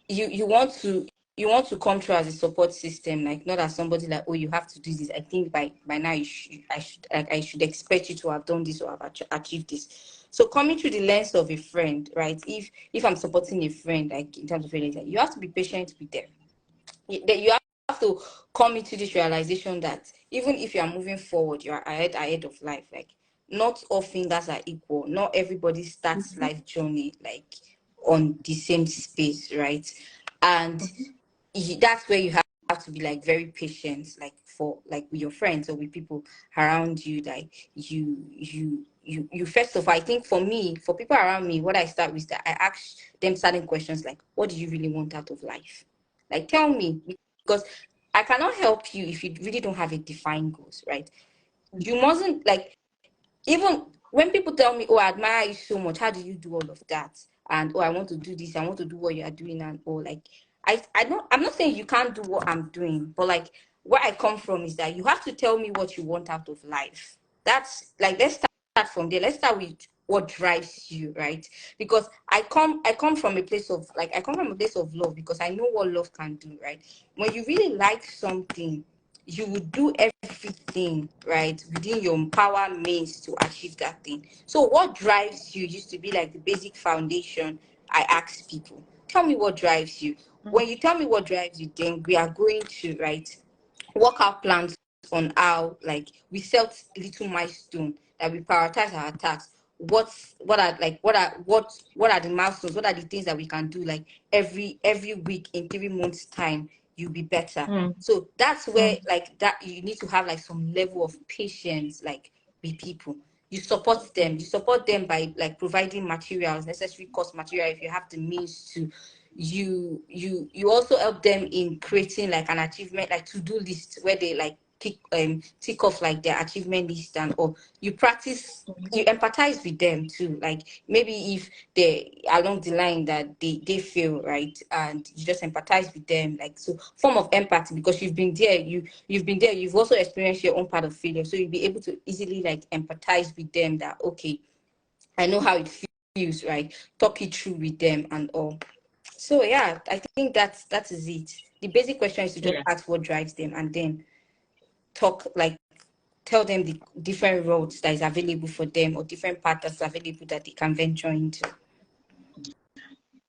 you want to come through as a support system, like not as somebody like, oh, you have to do this. I think by now I should expect you to have done this or have achieved this. So coming through the lens of a friend, right? If I'm supporting a friend, like in terms of anything, you have to be patient with them. You to come into this realization that even if you are moving forward, you are ahead of life. Like, not all fingers are equal. Not everybody starts Mhm. life journey like on the same space, right? And Mhm. that's where you have to be like very patient, like for like with your friends or with people around you. Like you first of all, I think for me, for people around me, what I start with, that I ask them certain questions like, what do you really want out of life? Like, tell me, because I cannot help you if you really don't have a defined goals, right? You mustn't like, even when people tell me, oh, I admire you so much, how do you do all of that? And oh, I want to do this, I want to do what you are doing, and or like, I don't, I'm not saying you can't do what I'm doing, but like, where I come from is that you have to tell me what you want out of life. That's like, let's start from there. Let's start with what drives you, right? Because I come from a place of like, I come from a place of love, because I know what love can do, right? When you really like something, you would do everything, right, within your power means to achieve that thing. So what drives you used to be like the basic foundation. I ask people, tell me what drives you. When you tell me what drives you, then we are going to, right, work out plans on how, like, we set little milestone that we prioritize our tasks. What are the milestones, what are the things that we can do, like, every week, in 3 months time you'll be better. Mm. So that's where, Mm. like, that you need to have like some level of patience, like, with people. You support them by like providing materials, necessary course material if you have the means to. You also help them in creating like an achievement, like to-do list, where they like tick off like their achievement list. And or you empathize with them too, like maybe if they along the line that they feel, right, and you just empathize with them, like, so form of empathy, because you've been there, you've also experienced your own part of failure, so you'll be able to easily like empathize with them, that okay, I know how it feels, right? Talk it through with them and all. So yeah, I think that is it. The basic question is to just Yeah. ask what drives them, and then talk, like, tell them the different roads that is available for them, or different paths that's available that they can venture into.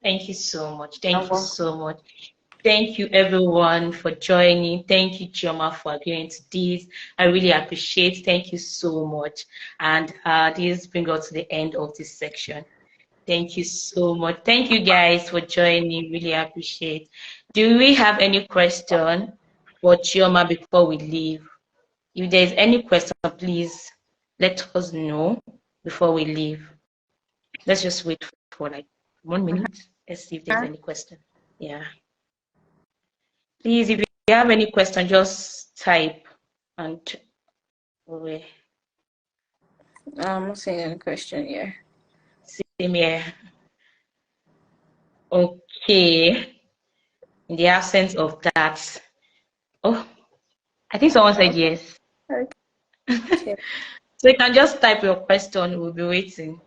Thank you so much. You're Thank you welcome. so much. Thank you everyone for joining. Thank you, Chioma, for agreeing to this. I really appreciate. Thank you so much. And this brings us to the end of this section. Thank you so much. Thank you guys for joining. Really appreciate. Do we have any question for Chioma before we leave? If there is any question, please let us know before we leave. Let's just wait for like 1 minute. Let's see if there's any question. Yeah. Please, if you have any question, just type and we I'm not seeing any question here. same here. Okay. In the absence of that, oh, I think someone said yes. Okay. So you can just type your question. We'll be waiting.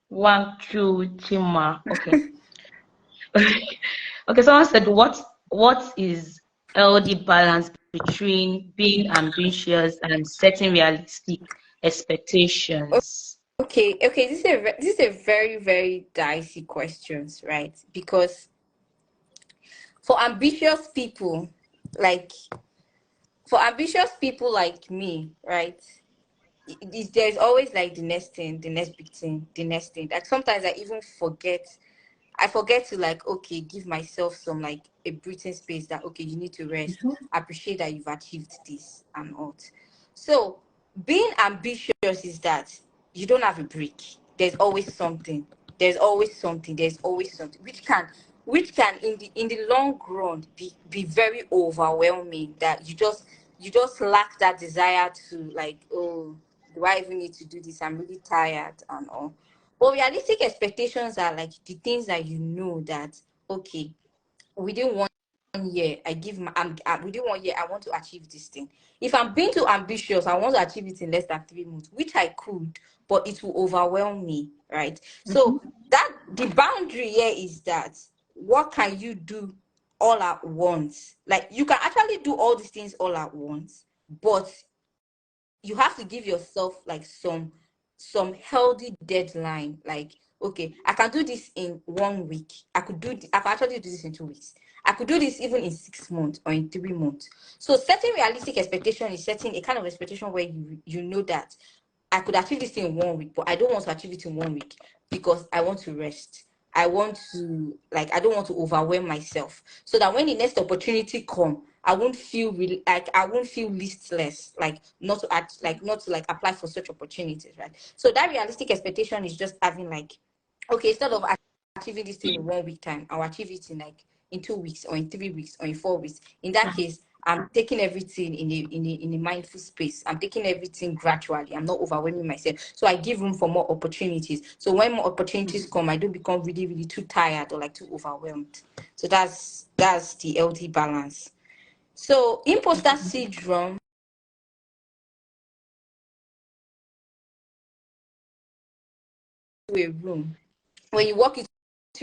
One, two, Chima. Okay. Okay. Someone said, what is healthy balance between being ambitious and setting realistic expectations? Okay, this is a very, very dicey questions, right? Because for ambitious people, like for ambitious people like me, right? There's always like the next thing, the next big thing, the next thing. Like sometimes I even forget. I forget to like, okay, give myself some like a breathing space, that okay, you need to rest. Appreciate that you've achieved this and all. So being ambitious is that you don't have a break. There's always something. There's always something which can in the long run be very overwhelming, that you just lack that desire to like, oh, do I even need to do this? I'm really tired and all. But realistic expectations are like the things that you know that okay, within 1 year, within 1 year I want to achieve this thing. If I'm being too ambitious, I want to achieve it in less than 3 months, which I could, but it will overwhelm me, right? Mhm. So that the boundary here is that what can you do all at once? Like you can actually do all these things all at once, but you have to give yourself like some some healthy deadline, like, okay, I can do this in 1 week. I can actually do this in 2 weeks. I could do this even in 6 months or in 3 months. So setting realistic expectation is setting a kind of expectation where you know that I could achieve this thing in 1 week, but I don't want to achieve it in 1 week because I want to rest. I want to, like, I don't want to overwhelm myself, so that when the next opportunity come, I won't feel really, like, I won't feel listless, like not to act, like not to like apply for such opportunities, right? So that realistic expectation is just having like, okay, instead of achieving this thing in 1 week time, I'll achieve it in like in 2 weeks or in 3 weeks or in 4 weeks. In that case, I'm taking everything in a mindful space. I'm taking everything gradually. I'm not overwhelming myself. So I give room for more opportunities. So when more opportunities come, I don't become really, really too tired or like too overwhelmed. So that's the healthy balance. So imposter syndrome, to a room. When you walk into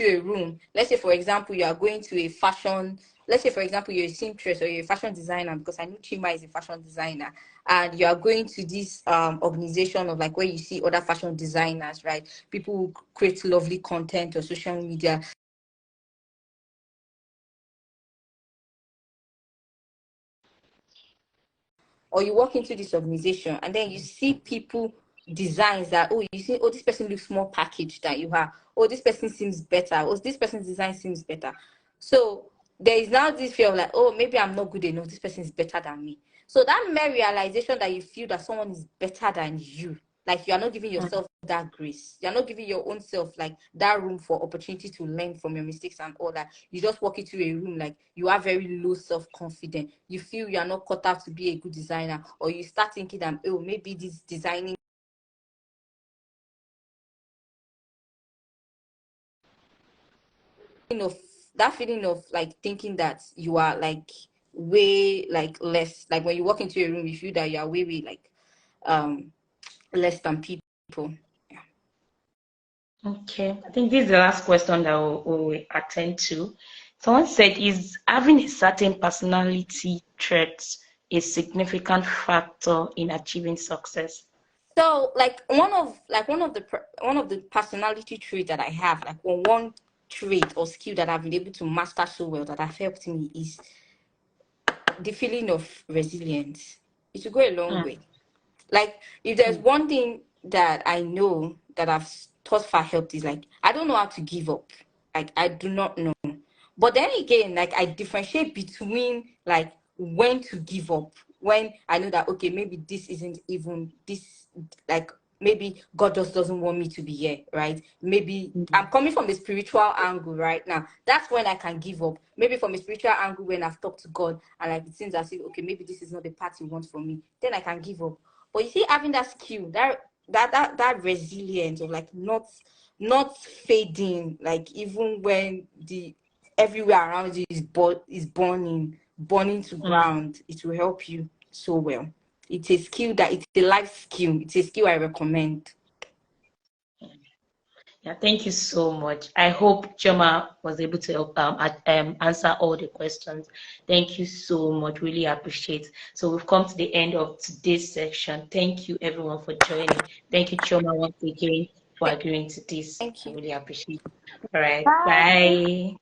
a room, let's say for example you are going to a fashion, let's say for example you're a seamstress or you're a fashion designer, because I know Chima is a fashion designer, and you are going to this organization of like where you see other fashion designers, right? People who create lovely content or social media, or you walk into this organization and then you see people designs that, oh, you see, oh, this person looks more packaged than you are, oh, this person seems better, oh, this person's design seems better. So there is now this fear of like, oh, maybe I'm not good enough, this person is better than me. So that mere realization that you feel that someone is better than you, like you are not giving yourself that grace, you're not giving your own self like that room for opportunity to learn from your mistakes and all that. You just walk into a room like you are very low self-confidence, you feel you are not cut out to be a good designer, or you start thinking that, oh, maybe this designing of, that feeling of like thinking that you are like way like less, like when you walk into a room you feel that you are way like um less than people. Okay, I think this is the last question that we'll attend to. Someone said, is having a certain personality trait a significant factor in achieving success? So like one of the personality traits that I have, like one trait or skill that I've been able to master so well that have helped me, is the feeling of resilience. It will go a long Mm, way. Like if there's mm, one thing that I know that I've thought far helped, is like I don't know how to give up. Like I do not know. But then again, like I differentiate between like when to give up, when I know that okay, maybe this isn't even this, like maybe God just doesn't want me to be here, right? Maybe I'm coming from the spiritual angle right now. That's when I can give up. Maybe from a spiritual angle, when I've talked to God and like it seems as if okay, maybe this is not the path He wants for me, then I can give up. But you see, having that skill, that resilience of like not fading, like even when the everywhere around you is burning to mm. ground, it will help you so well. It's a skill that it's a life skill. It's a skill I recommend. Yeah, thank you so much. I hope Choma was able to help, answer all the questions. Thank you so much. Really appreciate. So we've come to the end of today's section. Thank you everyone for joining. Thank you, Choma, once again for agreeing to this. Thank I you. really appreciate it. All right. Bye. Bye.